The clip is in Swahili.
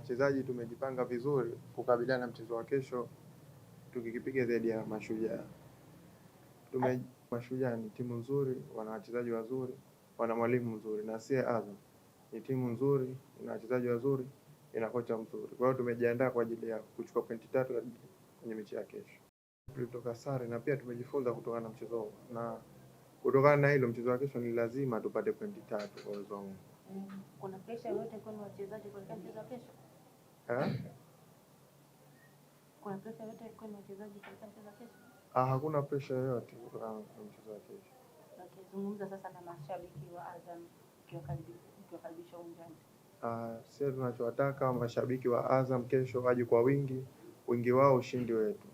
wachezaji tumejipanga vizuri kukabiliana na mchezo wa kesho tukikipiga dhidi ya Mashujaa. Mashujaa ni timu nzuri, wana wachezaji wazuri, wana mwalimu mzuri, na si Azam ni timu nzuri, ina wachezaji wazuri, ina kocha mzuri. Kwa hiyo tumejiandaa kwa ajili ya kuchukua pointi 3 kwenye mechi ya kesho. Tulitoka sare na pia tumejifunza kutokana na mchezo huo, na kutokana na hilo mchezo wa kesho ni lazima tupate pointi 3 kwa uwezo wangu. Kuna pressure yoyote kwa wachezaji kwa mchezo wa kesho? Kuna pressure yoyote kwa wachezaji kwa mchezo wa kesho? Hakuna pressure yoyote kutokana na mchezo wa kesho. Zungumza sasa na mashabiki wa Azam ukiwakaribisha uwanjani. Sisi tunachowataka mashabiki wa Azam kesho waje kwa wingi wao ushindi wetu.